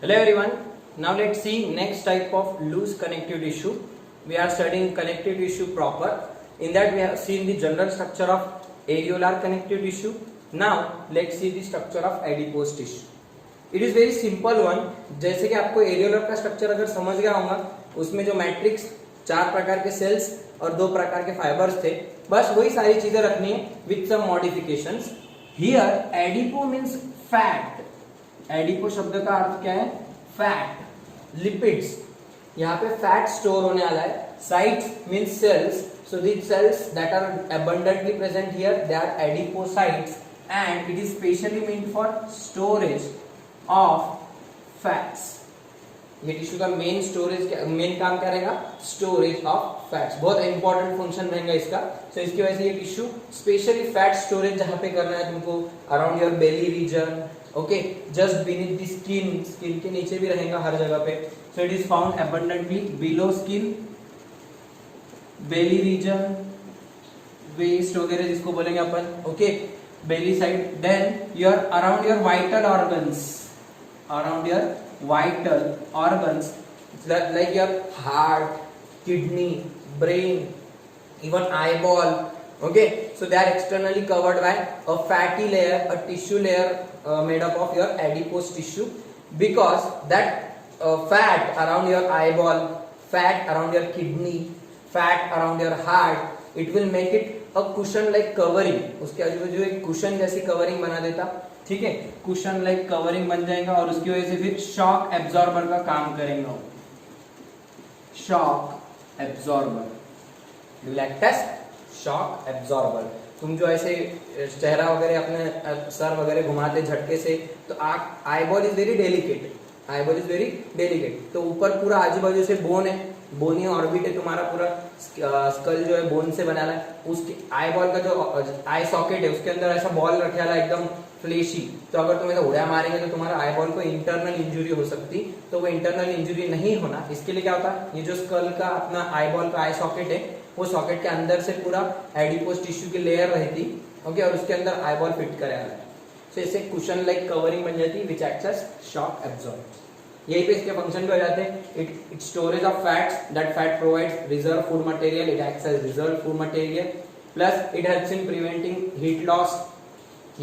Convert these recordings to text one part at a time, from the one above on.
Hello everyone. Now let's see next type of loose connective tissue. We are studying connective tissue proper. In that we have seen the general structure of areolar connective tissue. Now let's see the structure of adipose tissue. It is very simple one. जैसे कि आपको areolar का structure अगर समझ गया होगा, उसमें जो मैट्रिक्स 4 प्रकार के सेल्स और 2 प्रकार के फाइबर्स थे, बस वही सारी चीजें रखनी है with some modifications. Here adipo means fat. Adipo शब्द का अर्थ क्या है? Fat, lipids. यहाँ पे फैट स्टोर होने वाला है. Sites means cells. So these cells that are abundantly present here, they are adipocytes, and it is specially meant for storage of fats. ये टिश्यू का मेन काम क्या रहेगा? Storage of fats. बहुत इंपॉर्टेंट फंक्शन रहेगा इसका. सो इसकी वजह से ये टिश्यू स्पेशली फैट स्टोरेज जहां पे करना है तुमको, around your belly region, okay, just beneath the skin. Skin के नीचे भी रहेगा हर जगह पे. So it is found abundantly below skin, belly region, waist वगैरह जिसको बोलेंगे अपन, okay, belly side. Then your around your vital organs, around your vital organs like your heart, kidney, brain, even eyeball, okay. So they are externally covered by a fatty layer, a tissue layer made up of your adipose tissue, because that fat around your eyeball, fat around your kidney, fat around your heart, it will make it a cushion like covering. उसके आजू बाजू एक cushion जैसी covering बना देता, ठीक है. Cushion like covering बन जाएगा और उसकी वजह से फिर शॉक एब्जॉर्बर का काम करेंगे. Shock absorber, will act as shock absorber. तुम जो ऐसे चेहरा वगैरह अपने सर वगैरह घुमाते झटके से, तो eyeball is very delicate. Eyeball is very delicate. तो ऊपर पूरा आजू बाजू से बोन है, बोनी ऑर्बिट है तुम्हारा. पूरा स्कल जो है बोन से बना है. उसके आईबॉल का जो आई सॉकेट है उसके अंदर ऐसा बॉल रखे वाला एकदम फ्लेशी. तो अगर तुम उड़ा मारेंगे तो तुम्हारा आईबॉल को इंटरनल इंजुरी हो सकती. तो वो इंटरनल इंजुरी नहीं होना, इसके लिए क्या होता है, ये जो स्कल का अपना आईबॉल का आई सॉकेट है, वो सॉकेट के अंदर से पूरा एडिपोज टिश्यू की लेयर रहती, ओके, और उसके अंदर आईबॉल फिट करे वाला है. सो इससे कुशन लाइक कवरिंग बन जाती, which acts as shock absorber. यही पे इसके फंक्शन भी हो जाते हैं. It storage of fats, that fat provides reserve food material, it acts as reserve food material, plus it helps in preventing heat loss.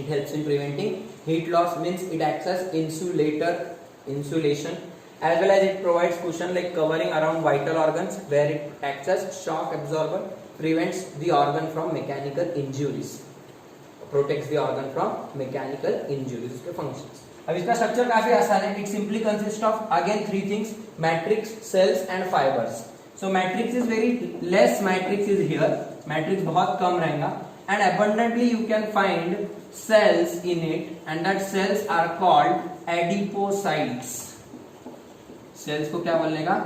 It helps in preventing heat loss, means it acts as insulator, insulation, as well as it provides cushion like covering around vital organs, where it acts as shock absorber, prevents the organ from mechanical injuries, protects the organ from mechanical injuries. उसके functions. अब इसका structure काफी आसान है. It simply consists of again 3 things: matrix, cells and fibers. So matrix is very less. Matrix is here. Matrix बहुत कम रहेगा, and abundantly you can find cells in it, and that cells are called adipocytes. cells को क्या बोलेगा?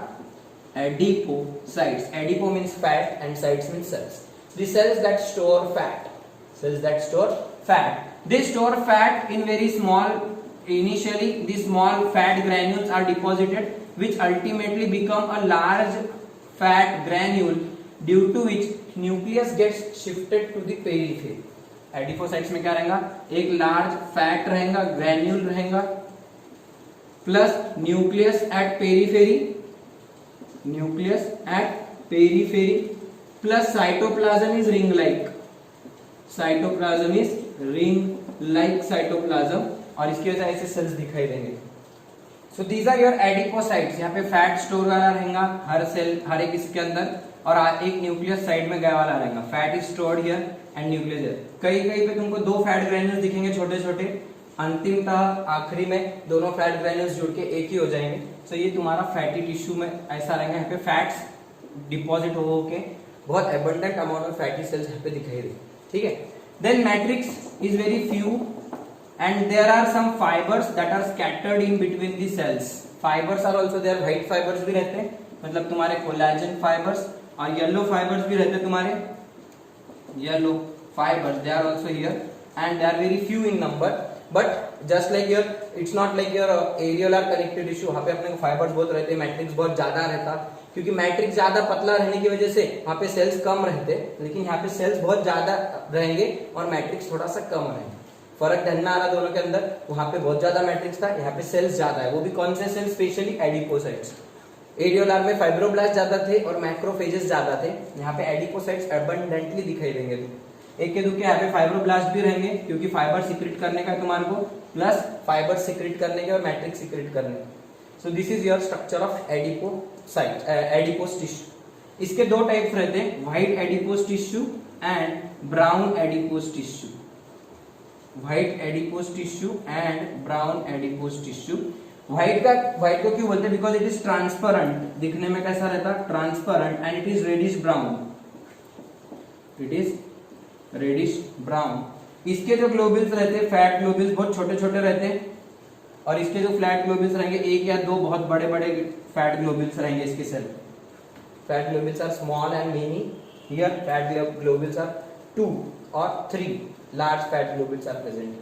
adipocytes. adipo means fat and cytes means cells. The cells that store fat, cells that store fat, they store fat in very small. Initially the small fat granules are deposited, which ultimately become a large fat granule, due to which nucleus gets shifted to the periphery. Adipocytes में क्या रहेगा? एक large fat रहेगा, granule रहेगा, plus nucleus at periphery, nucleus at periphery, plus cytoplasm is ring like. Cytoplasm is ring like cytoplasm, और इसकी वजह से ऐसे सेल्स दिखाई देंगे. So these are your adipocytes. यहाँ पे फैट स्टोर वाला रहेगा हर सेल, हर एक इसके अंदर, और एक न्यूक्लियस साइड में गया वाला रहेगा. Fat is stored here and nucleus here. कहीं कहीं पे तुमको 2 फैट ग्रैन्यूल्स दिखेंगे छोटे छोटे, अंतिमतः आखिरी में दोनों फैट ग्रैन्यूल्स जुड़ के एक ही हो जाएंगे. सो ये तुम्हारा फैटी टिश्यू में ऐसा रहेगा. यहाँ पे फैट्स डिपॉजिट हो के बहुत abundant amount of fatty cells यहाँ पे दिखाई दे, ठीक है. Then matrix is very few, and there are some fibers that are scattered in between the cells. Fibers are also there. White fibers भी रहते हैं, मतलब तुम्हारे collagen fibers, और yellow fibers भी रहते हैं तुम्हारे. Yellow fibers, they are also here, and they are very few in number. But just like your, it's not like your areolar connective tissue. वहाँ पे अपने को fibers बहुत रहते हैं, मैट्रिक्स बहुत ज्यादा रहता, क्योंकि मैट्रिक्स ज्यादा पतला रहने की वजह से वहाँ पे सेल्स कम रहते, लेकिन यहाँ पे सेल्स बहुत ज्यादा रहेंगे और मैट्रिक्स थोड़ा सा कम रहेंगे. फर्क ध्यान में आ रहा दोनों के अंदर? वहां पे बहुत ज्यादा मैट्रिक्स था, यहाँ पे सेल्स ज्यादा है। वो भी कौन से सेल्स? Specially adipocytes. एरियोलार में फाइब्रोब्लास्ट ज्यादा थे और मैक्रोफेजेस ज्यादा थे, यहाँ पे एडिपोसाइट्स अबंडेंटली दिखाई देंगे। तुम एक के दूसरे यहाँ पे फाइब्रोब्लास्ट भी रहेंगे क्योंकि फाइबर सीक्रेट करने का है तुम्हारे को, प्लस फाइबर सीक्रेट करने के और मैट्रिक्स सीक्रेट करने के। सो this is your structure of adipocyte, adipose tissue. इसके दो टाइप्स रहते हैं, white adipose tissue and brown adipose tissue. White adipose tissue and brown adipose tissue. White को क्यों बोलते हैं? बिकॉज इट इज ट्रांसपेरेंट, दिखने में कैसा रहता? Transparent, and it is reddish brown. It is reddish brown. इसके जो ग्लोब्यूल्स रहते हैं, फैट ग्लोब्यूल्स, बहुत छोटे छोटे रहते हैं, और इसके जो फ्लैट ग्लोब्यूल्स रहेंगे, एक या दो बहुत बड़े बड़े फैट ग्लोब्यूल्स रहेंगे इसके cell. Fat globules are small and mini, here fat globules are 2 or 3 large fat globules are present.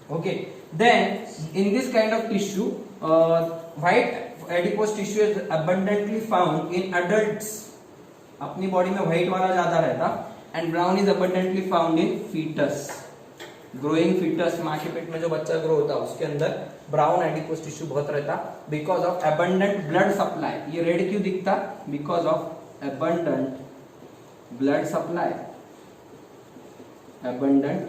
Okay, then in this kind of tissue, white adipose tissue is abundantly found in adults. अपनी body में white वाला ज्यादा रहता, and brown is abundantly found in fetus. Growing fetus, माँ के पेट में जो बच्चा ग्रो होता है उसके अंदर ब्राउन एडिपोस टिश्यू बहुत रहता, because of abundant blood supply. ये रेड क्यों दिखता? Because of abundant blood supply. abundant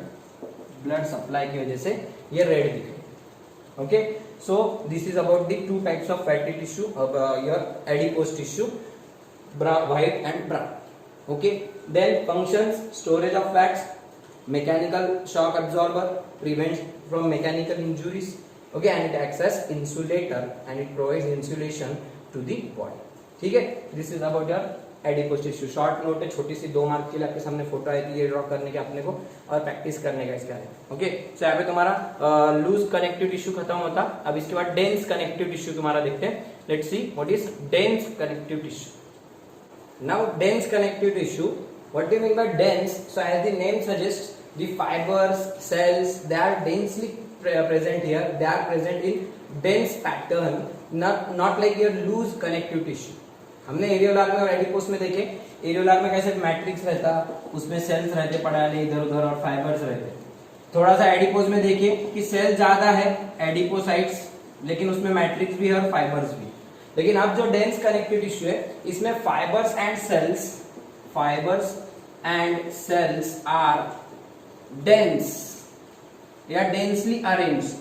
blood supply की वजह से ये रेड दिखे। Okay, so this is about the two types of fatty tissue, your adipose tissue, white and brown. Okay, then functions, storage of fats, mechanical shock absorber, prevents from mechanical injuries, okay, and it acts as insulator and it provides insulation to the body. ठीक है, this is about your adipose tissue. Short note है, छोटी सी 2 mark के लिए आपके सामने photo आई थी, ये ड्रॉ करने के अपने को और प्रैक्टिस करने का इसका है। ओके, सो यहाँ पे तुम्हारा लूज कनेक्टिव टिश्यू खत्म होता। अब इसके बाद डेंस कनेक्टिव टिश्यू तुम्हारा देखते हैं। Let's see what is dense connective tissue. Now dense connective tissue, what do you mean by dense? So as the name suggest, the fibres, cells, they are densely present here, they are present in dense pattern, not like your loose connective tissue. हमने एरियोलार में और adipose में देखे, एरियोलार में कैसे matrix रहता, उसमें sales रहते पड़े इधर उधर और फाइबर्स रहते। थोड़ा सा एडिपोस में देखिए कि सेल ज्यादा है, एडिपोसाइट्स, लेकिन उसमें मैट्रिक्स भी है और फाइबर्स भी। लेकिन अब जो डेंस कनेक्टिव टिश्यू है, इसमें fibres and cells are dense या densely arranged.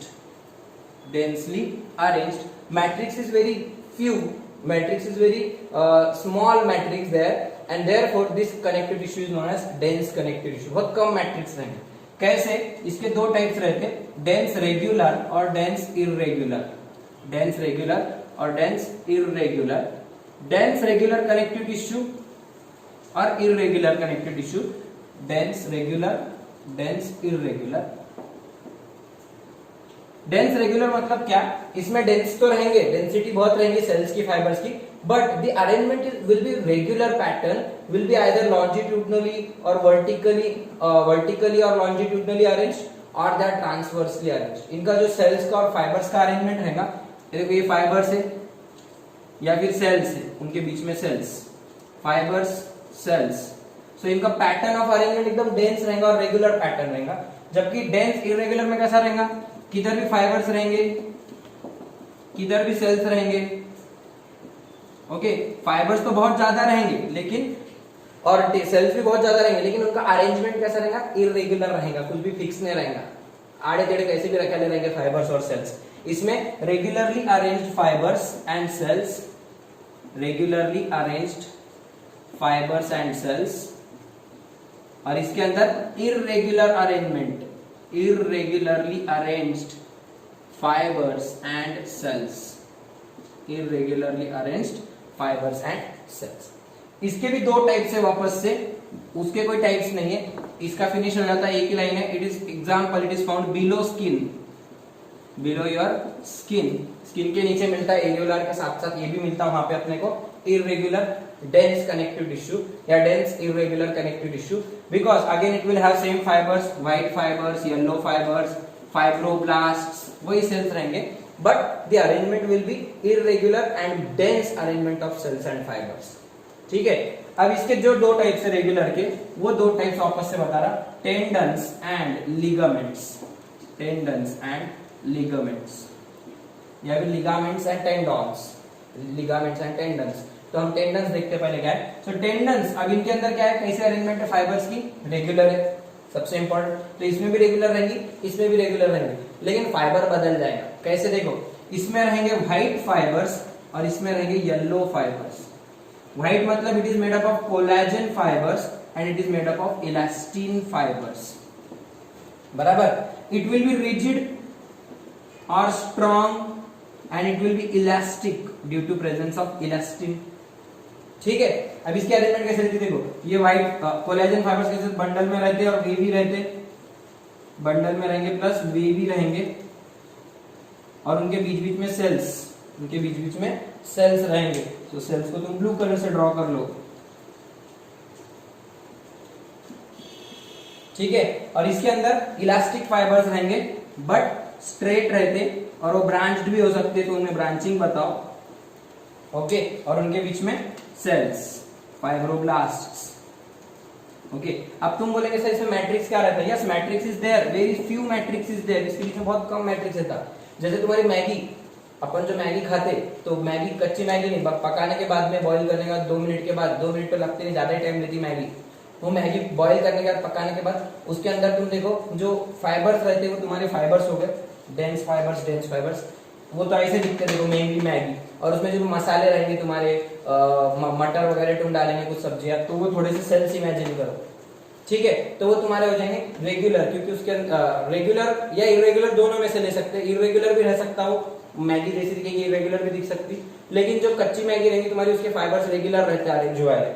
Matrix is very few, matrix is very small matrix there, and therefore this connective tissue is known as dense connective tissue. बहुत कम matrix रहेंगे। कैसे? इसके दो types रहते हैं, डेंस रेगुलर और dense irregular. Dense regular और dense irregular. Dense regular connective tissue और irregular connective tissue. Dense regular, dense irregular. Dense regular मतलब क्या? इसमें डेंस तो रहेंगे, डेंसिटी बहुत रहेंगी सेल्स की, फाइबर्स की, but the arrangement will be regular pattern, will be either longitudinally और वर्टिकली और लॉन्जिट्यूडनली अरेंज्ड, और दे आर ट्रांसवर्सली अरेंज्ड। इनका जो सेल्स का और फाइबर्स का अरेंजमेंट रहेगा, देखो ये फाइबर्स है या फिर सेल्स है, उनके बीच में सेल्स, फाइबर्स, सेल्स, सो इनका पैटर्न ऑफ अरेंजमेंट एकदम डेंस रहेगा और रेगुलर पैटर्न रहेगा। जबकि डेंस इररेगुलर में कैसा रहेगा? किधर भी फाइबर्स रहेंगे, किधर भी सेल्स रहेंगे। ओके, फाइबर्स तो बहुत ज्यादा रहेंगे लेकिन, और सेल्स भी बहुत ज्यादा रहेंगे, लेकिन उनका अरेंजमेंट कैसा रहेगा? इररेगुलर रहेगा, कुछ भी फिक्स नहीं रहेगा, आड़े टेढ़े कैसे भी रखे रहेंगे फाइबर्स और सेल्स। इसमें regularly arranged fibres and cells, regularly arranged fibres and cells, और इसके अंदर irregular arrangement, irregularly arranged fibers and cells, irregularly arranged fibers and cells. इसके भी दो टाइप्स है वापस से, उसके कोई टाइप्स नहीं है, इसका फिनिश हो जाता है एक ही लाइन है। It is example, it is found below skin, below your skin, skin के नीचे मिलता है, एरियोलर के साथ साथ ये भी मिलता है वहां पे अपने को, इररेगुलर dense connective tissue या dense irregular connective tissue, because again it will have same fibers, white fibers, yellow fibers, fibroblasts, वही cells रहेंगे, but the arrangement will be irregular and dense arrangement of cells and fibers. ठीक है, अब इसके जो दो types है regular के, वो दो टाइप्स वापस से बता रहा, tendons and ligaments. Tendons and ligaments, या फिर ligaments and tendons, ligaments and tendons. तो हम टेंडन्स देखते पहले क्या है। सो टेंडन्स, अब इनके अंदर क्या है, कैसे अरेंजमेंट है फाइबर्स की, रेगुलर है सबसे इंपॉर्टेंट, तो इसमें भी रेगुलर रहेंगी, इसमें भी रेगुलर रहेंगे, लेकिन फाइबर बदल जाएगा। कैसे देखो, इसमें रहेंगे व्हाइट फाइबर्स और इसमें रहेंगे येलो फाइबर्स। व्हाइट मतलब it is made up of collagen fibres and it is made up of elastin fibres, बराबर। इट विल बी रिजिड और strong and it will be elastic due to presence of elastin, ठीक है। अब इसकी arrangement कैसे रहती है, देखो ये व्हाइट कोलेजन फाइबर्स कैसे बंडल में रहते हैं और वेवी रहते, बंडल में रहेंगे प्लस वेवी रहेंगे, और उनके बीच बीच में सेल्स, उनके बीच बीच में सेल्स रहेंगे। तो सेल्स को तुम ब्लू कलर से ड्रॉ कर लो, ठीक है। और इसके अंदर इलास्टिक फाइबर्स रहेंगे बट स्ट्रेट रहते और वो ब्रांच्ड भी हो सकते, तो उनमें ब्रांचिंग बताओ, ओके। और उनके बीच में सेल्स, फाइब्रोब्लास्ट्स, ओके। अब तुम बोलेंगे सर इसमें मैट्रिक्स क्या रहता है, yes matrix is there, very few matrix is there, इसके बीच में बहुत कम मैट्रिक्स रहता। जैसे तुम्हारी मैगी, अपन जो मैगी खाते, तो मैगी कच्ची मैगी नहीं, पकाने के बाद में बॉईल करने के बाद 2 मिनट के बाद, 2 मिनट तो लगते नहीं, ज्यादा टाइम लेती मैगी, वो मैगी बॉईल करने के बाद पकाने के बाद उसके अंदर तुम देखो जो फाइबर्स रहते हैं वो तुम्हारे फाइबर्स हो गए, डेंस फाइबर्स, डेंस फाइबर्स, वो तो ऐसे दिखते देखो मेनली मैगी। और उसमें जो मसाले रहेंगे तुम्हारे मटर वगैरह तुम डालेंगे कुछ सब्जियां, तो वो थोड़े से सेल्स इमेजिन करो, ठीक है। तो वो तुम्हारे हो जाएंगे रेगुलर, क्योंकि उसके रेगुलर या इरेगुलर दोनों में से ले सकते हैं, इरेगुलर भी रह सकता हो, मैगी जैसी दिखेगी, इरेगुलर भी दिख सकती, लेकिन जो कच्ची मैगी रहेगी तुम्हारी उसके फाइबर्स रेगुलर रहते हैं, अरेंज हुआ है,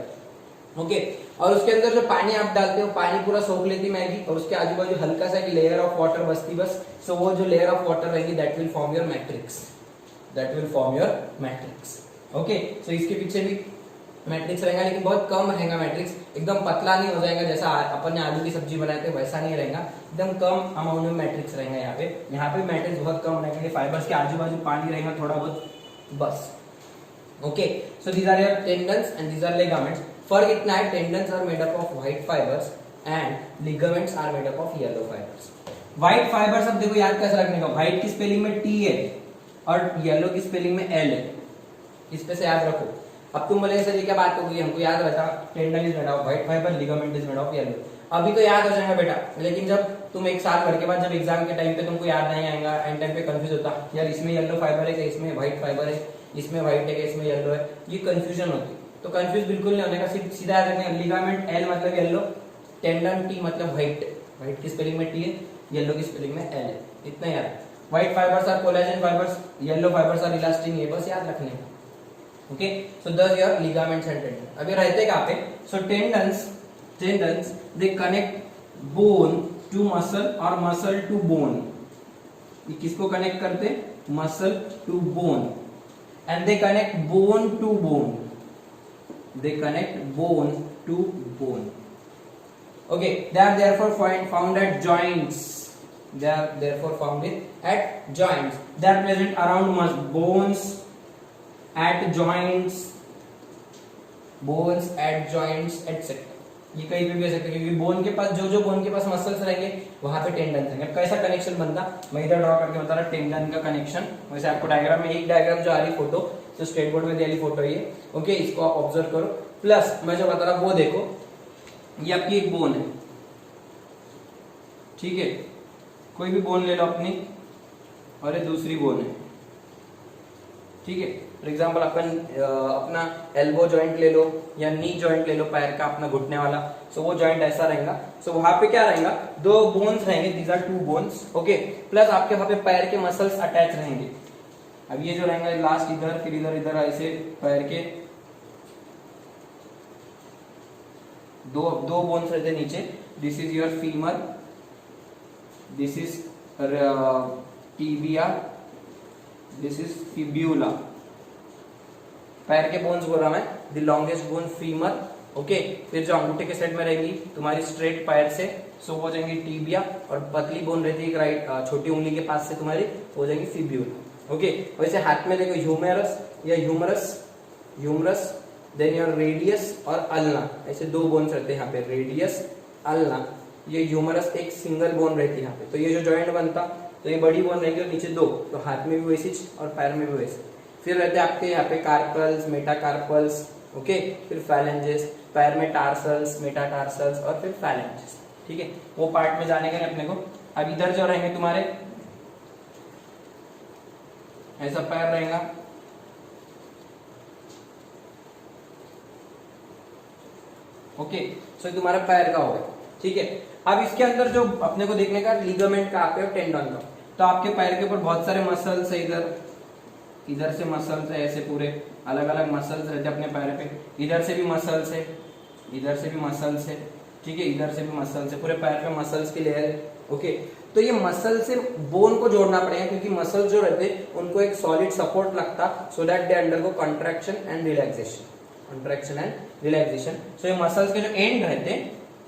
ओके। और उसके अंदर जो पानी आप डालते हो, पानी पूरा सोख लेती मैगी, और उसके आजू बाजू हल्का सा एक लेयर ऑफ वाटर बचती बस। सो वो जो लेयर ऑफ वाटर रहेगी that will form your matrix, that will form your matrix, okay. So इसके पीछे भी मैट्रिक्स रहेगा, लेकिन बहुत कम रहेगा मैट्रिक्स, एकदम पतला नहीं हो जाएगा जैसा अपन ने आलू की सब्जी बनाए थे वैसा नहीं रहेगा, एकदम कम अमाउंट में मैट्रिक्स रहेगा यहाँ पे मैट्रिक्स बहुत कम रहेंगे, फाइबर्स के आजू बाजू पानी रहेगा थोड़ा बहुत बस, okay. So these are your tendons and these are ligaments. फर्क इतना है, tendons are made up of white fibres and ligaments are made up of yellow fibres. White fibres, अब देखो याद कैसे रखने का, व्हाइट की स्पेलिंग में टी है और येलो की स्पेलिंग में एल है, इस पे से याद रखो। अब तुम बोले सर ये क्या बात हो गई, हमको याद रहता tendon is made of white fibre, ligament is made of yellow, अभी तो याद हो जाएगा बेटा, लेकिन जब तुम एक साल भर के बाद जब एग्जाम के टाइम पे तुमको याद नहीं आएगा, एंड टाइम पे कंफ्यूज होता यार इसमें येलो फाइबर है कि इसमें व्हाइट फाइबर है, इसमें व्हाइट है कि इसमें येलो है, ये कंफ्यूजन होती। तो कंफ्यूज बिल्कुल नहीं होने का, सीधा याद रखना, लिगामेंट एल मतलब येलो, टेंडन टी मतलब व्हाइट, व्हाइट की स्पेलिंग में टी है, येलो की स्पेलिंग में एल है, इतना याद। White fibres are collagen fibres, yellow fibres are elastin, ये बस याद रखने का, ओके। सो दस योर लिगामेंट्स एंड टेंडन। अभी रहते कहां पे, so tendons they connect bone to muscle और मसल टू बोन, ये किसको कनेक्ट करते, muscle to bone, and they connect bone to bone, they connect bone to bone, okay. They are therefore found at joints, they are therefore found at joints, they are present around bones at joints, bones at joints etc. ये कहीं पे भी हो सकता है, क्योंकि bone के पास जो बोन के पास मसल्स रहेंगे वहां पे टेंडन रहेंगे। कैसा कनेक्शन बनता, मैं इधर ड्रॉ करके बता रहा टेंडन का कनेक्शन, वैसे आपको डायग्राम में एक डायग्राम जो आ रही फोटो, जो स्टेट बोर्ड में दी वाली फोटो है, ओके, इसको आप ऑब्जर्व करो, प्लस मैं जो बता रहा वो देखो, ये आपकी एक बोन है, ठीक है, कोई भी बोन ले लो अपनी, और ये दूसरी बोन है, ठीक है। फॉर एग्जांपल अपन अपना एल्बो जॉइंट ले लो या नी जॉइंट ले लो, पैर का अपना घुटने वाला, सो वो जॉइंट ऐसा रहेगा। सो वहां पे क्या रहेगा, 2 बोन्स रहेंगे, these are 2 bones, okay, plus आपके वहां पे पैर के मसल्स अटैच रहेंगे। अब ये जो रहेंगे लास्ट इधर, फिर इधर ऐसे पैर के दो बोन्स रहते नीचे, this is your femur, this is tibia, this is fibula, पैर के बोन्स बोल रहा मैं, the longest bone femur, okay. फिर जो अंगूठे के साइड में रहेगी तुम्हारी स्ट्रेट पैर से, सो हो जाएंगी टिबिया, और पतली बोन रहती है राइट छोटी उंगली के पास से तुम्हारी, हो जाएगी फिब्यूला, ओके। वैसे हाथ में देखो ह्यूमेरस या ह्यूमरस, देन योर रेडियस और अल्ना, ऐसे 2 बोन्स रहते हैं यहाँ पे, रेडियस अल्ना, ये ह्यूमरस एक सिंगल बोन रहती है यहाँ पे, तो ये जो जॉइंट बनता तो ये बड़ी बोन रहेगी और नीचे दो, तो हाथ में भी वैसी और पैर में भी वैसे। फिर रहते हैं आपके यहाँ पे कार्पल्स, मेटाकार्पल्स, ओके, फिर फैलेंजेस, पैर में टार्सल्स, मेटाटार्सल्स और फिर फैलेंजेस, ठीक है। वो पार्ट में जाने के लिए अपने को अब इधर जो रहेंगे तुम्हारे ऐसा पैर रहेगा, ओके, सो तुम्हारा पैर का होगा, ठीक है। अब इसके अंदर जो अपने को देखने का लिगामेंट कहाँ पे, टेंडन का, तो आपके पैर के ऊपर बहुत सारे मसल्स है, इधर से मसल्स है, ऐसे पूरे अलग अलग मसल्स रहते अपने पैर पे, इधर से भी मसल्स है, इधर से भी मसल्स है, ठीक है, इधर से भी मसल्स है, पूरे पैर पे मसल्स की लेयर है, ओके। तो ये मसल से बोन को जोड़ना पड़ेगा, क्योंकि मसल्स जो रहते उनको एक सॉलिड सपोर्ट लगता, so that they undergo contraction and relaxation, contraction and relaxation. So ये मसल्स के जो एंड रहते,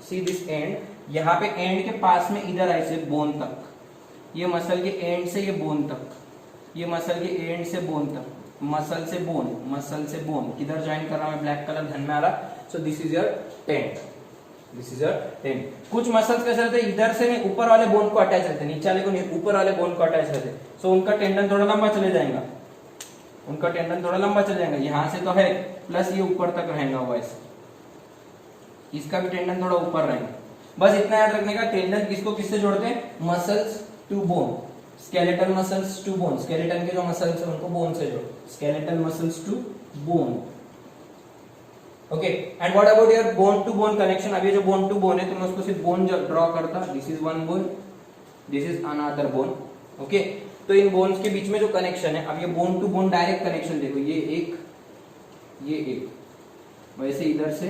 सी दिस एंड, यहाँ पे एंड के पास में इधर ऐसे बोन तक, ये मसल के एंड से ये बोन तक, ये मसल के एंड से बोन तक, मसल से बोन, मसल से बोन, किधर ज्वाइन कर रहा हूं, ब्लैक कलर ध्यान में आ रहा। सो this is your tent, this is your tent. कुछ मसल्स कैसे रहते हैं, इधर से नहीं ऊपर वाले बोन को अटैच रहते, नीचे वाले को नहीं, ऊपर वाले बोन को अटैच रहते, सो उनका टेंडन थोड़ा लंबा चले जाएगा, उनका टेंडन थोड़ा लंबा चले जाएगा, यहां से तो है, प्लस ये ऊपर तक रहेगा वैसे, इसका भी टेंडन थोड़ा ऊपर रहेगा। बस इतना याद रखने का, टेंडन किसको किससे जोड़ते हैं, muscles to bone, skeletal muscles to bone, skeleton के जो मसल्स है उनको बोन से जोड़ो, skeletal muscles to bone, okay. And what about your bone to bone connection, अब ये जो बोन टू बोन है, तुम उसको सिर्फ बोन ड्रॉ करता, this is one bone, this is another bone, okay. तो इन बोन्स के बीच में जो कनेक्शन है, अब ये bone to bone direct connection देखो, ये एक, ये एक, वैसे इधर से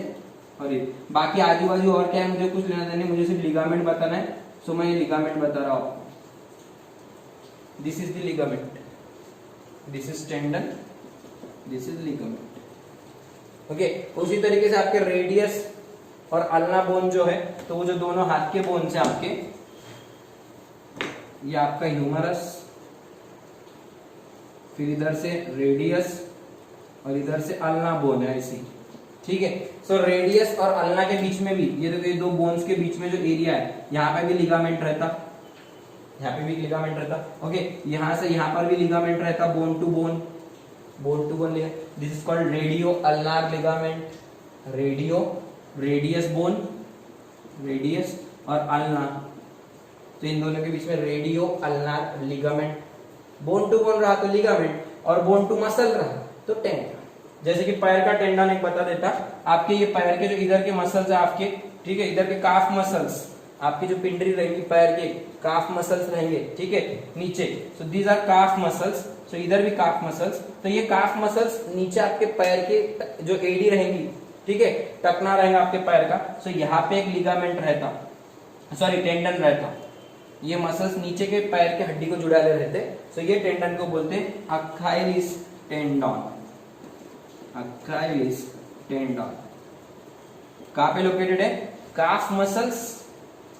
और ये, बाकी आजू बाजू और क्या है मुझे कुछ लेना देना, मुझे सिर्फ लिगामेंट बताना है, सो मैं ये लिगामेंट बता रहा हूं, this is the ligament, this is tendon, this is ligament, okay. उसी तरीके से आपके रेडियस और अल्ना बोन जो है, तो वो जो दोनों हाथ के बोन से आपके, ये आपका ह्यूमरस, फिर इधर से रेडियस और इधर से अल्ना बोन है ऐसी, ठीक है। सो रेडियस और अल्ना के बीच में भी ये देखो, ये दो बोन्स के बीच में जो एरिया है, यहाँ पे भी लिगामेंट रहता, यहाँ पे भी लिगामेंट रहता, ओके। यहाँ से यहाँ पर भी लिगामेंट रहता, bone to bone, bone to bone liga, this is called radio ulnar ligament, radio, radius bone, radius और अल्ना, तो इन दोनों के बीच में radio ulnar ligament, bone to bone रहा तो लिगामेंट, और बोन टू मसल रहा तो टेंडन। जैसे कि पैर का टेंडन एक बता देता, आपके ये पैर के जो इधर के मसल्स है आपके, ठीक है, इधर के काफ मसल्स, आपकी जो पिंडरी रहेगी पैर के काफ मसल्स रहेंगे, ठीक है, नीचे, so these are calf muscles, so इधर भी काफ मसल्स, तो ये काफ मसल्स नीचे आपके पैर के जो एडी रहेंगी, ठीक है, टकना रहेगा आपके पैर का, सो यहाँ पे एक लिगामेंट रहता, सॉरी टेंडन रहता, ये मसल्स नीचे के पैर के हड्डी को जुड़ाले रहते, सो ये टेंडन को बोलते हैं अक्राइलिस टेंडन, अक्राइलिस टेंडन। कहां पे लोकेटेड है, काफ मसल्स,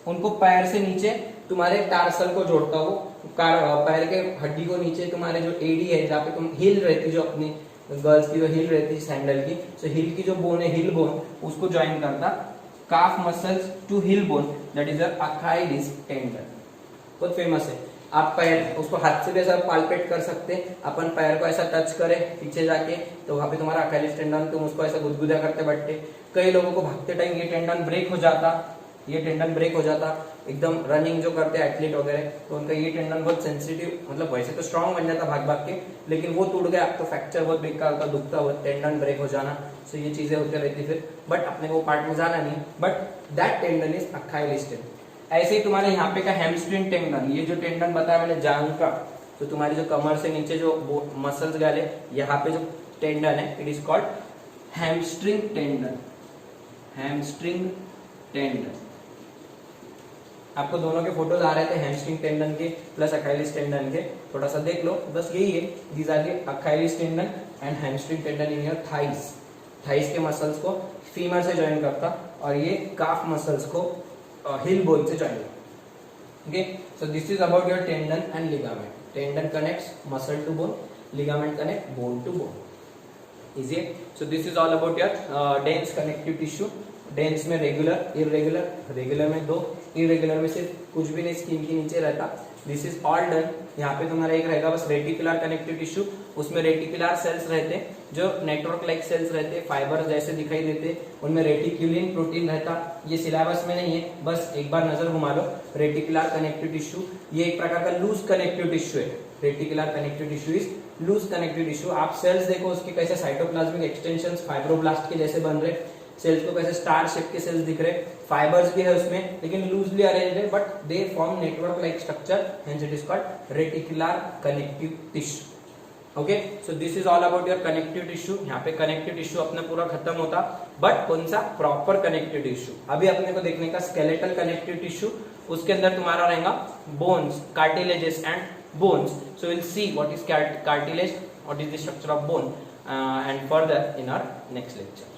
उनको पैर से नीचे तुम्हारे टार्सल को जोड़ता हो, पैर के हड्डी को नीचे तुम्हारे जो एडी है, जहाँ पे तुम हिल रहती, जो अपनी गर्ल्स की जो हिल रहती है सैंडल की, सो हिल की जो बोन है, हिल बोन, उसको ज्वाइन करता, calf muscles to heel bone, that is Achilles tendon, बहुत फेमस है। आप पैर उसको हाथ से भी ऐसा पाल्पेट कर सकते हैं, अपन पैर को ऐसा टच करें पीछे जाके, तो वहां पे तुम्हारा अक्राइलिस टेंडन, तुम उसको ऐसा गुदगुदा करते बैठते। कई लोगों को भागते टाइम ये टेंडन ब्रेक हो जाता, ये टेंडन ब्रेक हो जाता, एकदम रनिंग जो करते हैं एथलीट वगैरह, तो उनका ये टेंडन बहुत सेंसिटिव, मतलब वैसे तो स्ट्रांग बन जाता भाग भाग के, लेकिन वो टूट गया तो फ्रैक्चर बहुत बेकार होता, दुखता हुआ, टेंडन ब्रेक हो जाना, सो ये चीजें होती रहती फिर, बट अपने को पार्ट में जाना नहीं, but that tendon is Achilles tendon. ऐसे ही तुम्हारे यहाँ पे का हैमस्ट्रिंग टेंडन, ये जो टेंडन बताया मैंने जांघ का, तो तुम्हारी जो कमर से नीचे जो मसल्स गए, यहाँ पे जो टेंडन है, it is called hamstring tendon, hamstring tendon. आपको दोनों के फोटोज आ रहे थे, हैमस्ट्रिंग टेंडन के प्लस अक्राइलिस टेंडन के, थोड़ा सा देख लो, बस यही है, these are the Achilles tendon and hamstring tendon in your thighs, thighs के मसल्स को फीमर से ज्वाइन करता, और ये काफ मसल्स को हिल बोन से ज्वाइन करता, okay. So this is about your tendon and ligament, tendon connects muscle to bone, ligament connect bone to bone, is it. So this is all about your dense connective tissue, dense में regular, irregular, regular में 2, irregular में से कुछ भी नहीं skin के नीचे रहता। This is all done. यहाँ पे तुम्हारा एक रहेगा बस रेटिकुलर कनेक्टिव टिश्यू, उसमें रेटिकुलर सेल्स रहते हैं जो नेटवर्क लाइक सेल्स रहते हैं, फाइबर जैसे दिखाई देते, उनमें रेटिक्यूलिन प्रोटीन रहता। ये सिलेबस में नहीं है, बस एक बार नजर घुमा लो। रेटिकुलर कनेक्टिव टिश्यू ये एक प्रकार का लूज कनेक्टिव टिश्यू है। Reticular connective tissue is loose connective tissue. आप सेल्स देखो उसके कैसे साइटोप्लाज्मिक एक्सटेंशंस फाइब्रोब्लास्ट के जैसे बन रहे, सेल्स को कैसे स्टार शेप के सेल्स दिख रहे, फाइबर्स भी है उसमें लेकिन लूजली अरेंज्ड है, but they form network like structure, hence it is called reticular connective tissue. Okay, so this is all about your connective tissue. यहाँ पे कनेक्टिव टिश्यू अपना पूरा खत्म होता, बट कौन सा प्रॉपर कनेक्टिव टिश्यू अभी अपने को देखने का स्केलेटल कनेक्टिव टिश्यू। उसके अंदर तुम्हारा रहेगा bones, cartilages and bones. So will see what is cartilage, what is the structure of bone and further in our next lecture.